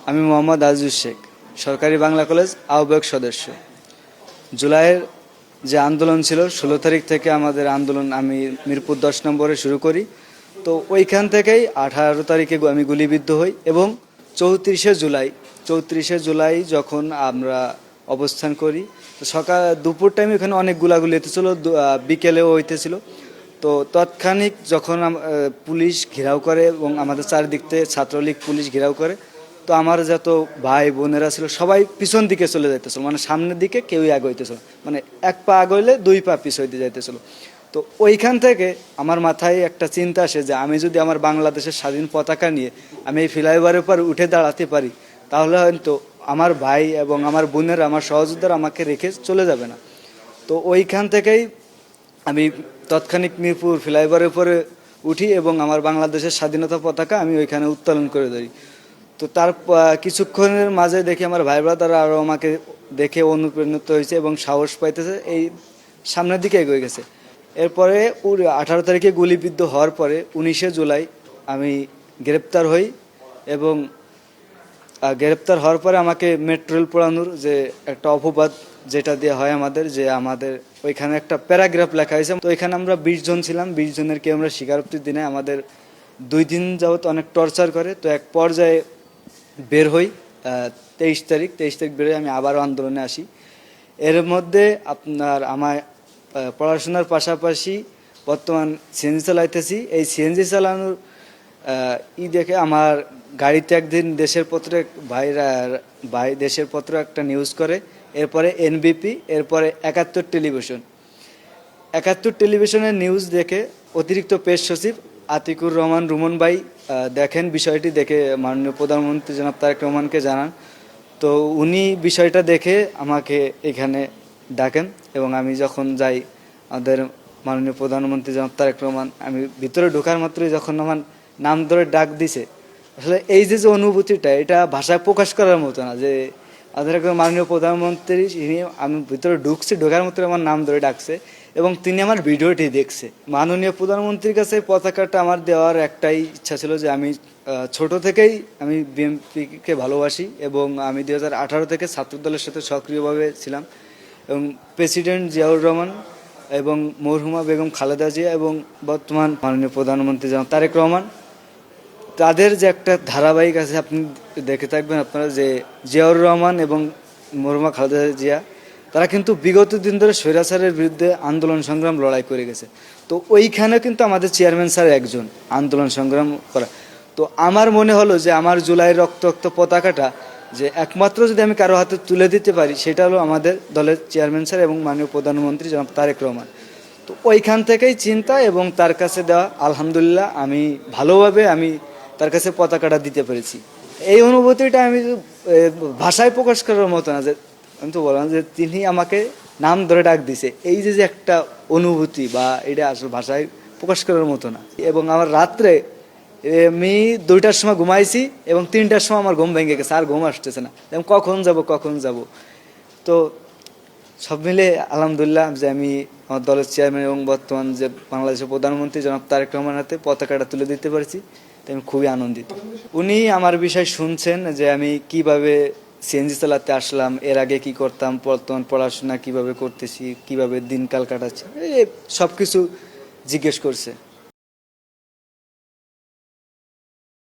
আমি মোহাম্মদ আজিজ শেখ, সরকারি বাংলা কলেজ আহ্বায়ক সদস্য। জুলাইয়ের যে আন্দোলন ছিল 16 তারিখ থেকে আমাদের আন্দোলন আমি মিরপুর 10 নম্বরে শুরু করি। তো ওইখান থেকেই 18 তারিখে আমি গুলিবিদ্ধ হই এবং 34শে জুলাই যখন আমরা অবস্থান করি, তো দুপুর টাইমে ওখানে অনেক গুলাগুলি হইতেছিল, বিকেলেও হইতেছিল। তো তৎক্ষণিক যখন পুলিশ ঘেরাও করে এবং আমাদের চারিদিক থেকে ছাত্রলীগ পুলিশ ঘেরাও করে, তো আমার যত ভাই বোনেরা ছিল সবাই পিছন দিকে চলে যাইতেছিল, মানে সামনের দিকে কেউই আগাইতেছিল, মানে এক পা আগাইলে দুই পা পিছ হইতে যাইতেছিল। তো ওইখান থেকে আমার মাথায় একটা চিন্তা আসে যে আমি যদি আমার বাংলাদেশের স্বাধীন পতাকা নিয়ে আমি এই ফ্লাইওভারের উপর উঠে দাঁড়াতে পারি, তাহলে হয়তো আমার ভাই এবং আমার বোনেরা, আমার সহযোদ্ধারা আমাকে রেখে চলে যাবে না। তো ওইখান থেকেই আমি তৎক্ষণিক মিরপুর ফ্লাইওভারের উপরে উঠি এবং আমার বাংলাদেশের স্বাধীনতা পতাকা আমি ওইখানে উত্তোলন করে দিই। তো তার কিছুক্ষণের মাঝে দেখি আমার ভাই ব্রাদাররা আরও আমাকে দেখে অনুপ্রাণিত হয়েছে এবং সাহস পাইতেছে, এই সামনের দিকে এগিয়ে গেছে। এরপরে 18 তারিখে গুলিবিদ্ধ হওয়ার পরে 19শে জুলাই আমি গ্রেপ্তার হই এবং গ্রেপ্তার হওয়ার পরে আমাকে মেট্রো রেল পোড়ানোর যে একটা অপবাদ যেটা দেওয়া হয় আমাদের, যে আমাদের ওইখানে একটা প্যারাগ্রাফ লেখা হয়েছে। তো এখানে আমরা 20 জন ছিলাম, 20 জনের কে আমরা স্বীকারোক্তির দিনে আমাদের 2 দিন যাবত অনেক টর্চার করে। তো এক পর্যায়ে বের হই 23 তারিখ বের হয়ে আমি আবারও আন্দোলনে আসি। এর মধ্যে আপনার আমার পড়াশোনার পাশাপাশি বর্তমান সিএনজি চালাইতেছি। এই সিএনজি চালানোর দেখে আমার গাড়িতে একদিন দেশের পত্রে ভাই দেশের পত্র একটা নিউজ করে, এরপরে এনবিপি, এরপরে 71 টেলিভিশনের নিউজ দেখে অতিরিক্ত প্রেস সচিব আতিকুর রহমান রুমন ভাই দেখেন বিষয়টি, দেখে মাননীয় প্রধানমন্ত্রী জনাব তারেক রহমানকে জানান। তো উনি বিষয়টা দেখে আমাকে এখানে ডাকেন এবং আমি যখন যাই আমাদের মাননীয় প্রধানমন্ত্রী জনাব তারেক রহমান, আমি ভিতরে ঢোকার মাত্রই যখন আমার নাম ধরে ডাক দিছে, আসলে এই যে অনুভূতিটা, এটা ভাষায় প্রকাশ করার মতো না। যে আমাদের একজন মাননীয় প্রধানমন্ত্রী, আমি ভিতরে ঢোকার মতো আমার নাম ধরে ডাকছে এবং তিনি আমার ভিডিওটি দেখছে। মাননীয় প্রধানমন্ত্রীর কাছে পতাকাটা আমার দেওয়ার একটাই ইচ্ছা ছিল যে আমি ছোট থেকেই আমি বিএনপিকে ভালোবাসি এবং আমি 2018 থেকে ছাত্রদলের সাথে সক্রিয়ভাবে ছিলাম এবং প্রেসিডেন্ট জিয়াউর রহমান এবং মরহুমা বেগম খালেদা জিয়া এবং বর্তমান মাননীয় প্রধানমন্ত্রী জনাব তারেক রহমান, তাদের যে একটা ধারাবাহিক আছে, আপনি দেখে থাকবেন আপনারা, যে জিয়াউর রহমান এবং মরহুমা খালেদা জিয়া তারা কিন্তু বিগত দিন ধরে স্বৈরাচারের বিরুদ্ধে আন্দোলন সংগ্রাম লড়াই করে গেছে। তো ওইখানে কিন্তু আমাদের চেয়ারম্যান স্যার একজন আন্দোলন সংগ্রাম করা। তো আমার মনে হলো যে আমার জুলাইয়ের রক্তাক্ত পতাকাটা যে একমাত্র যদি আমি কারো হাতে তুলে দিতে পারি, সেটা হলো আমাদের দলের চেয়ারম্যান স্যার এবং মাননীয় প্রধানমন্ত্রী জনাব তারেক রহমান। তো ওইখান থেকেই চিন্তা এবং তার কাছে দেওয়া, আলহামদুলিল্লাহ আমি ভালোভাবে তার কাছে পতাকাটা দিতে পেরেছি। এই অনুভূতিটা আমি ভাষায় প্রকাশ করার মতো না। যে আমি তো বললাম যে তিনি আমাকে নাম ধরে ডাক দিছে, এই যে একটা অনুভূতি, বা এটা আসলে ভাষায় প্রকাশ করার মতো না। এবং আমার রাত্রে আমি 2টার সময় ঘুমাইছি এবং 3টার সময় আমার ঘুম ভেঙে গেছে, আর ঘুম আসতেছে না, কখন যাব। তো সব মিলে আলহামদুলিল্লাহ যে আমি আমার দলের চেয়ারম্যান এবং বর্তমান যে বাংলাদেশের প্রধানমন্ত্রী জনাব তারেক রহমানের হাতে পতাকাটা তুলে দিতে পারছি, তাই আমি খুবই আনন্দিত। উনি আমার বিষয় শুনছেন যে আমি কিভাবে সিএনজি চালাতে আসলাম, এর আগে কি করতাম, বর্তমান পড়াশোনা কিভাবে করতেছি, কিভাবে দিনকাল কাটাচ্ছি, সব কিছু জিজ্ঞেস করছে।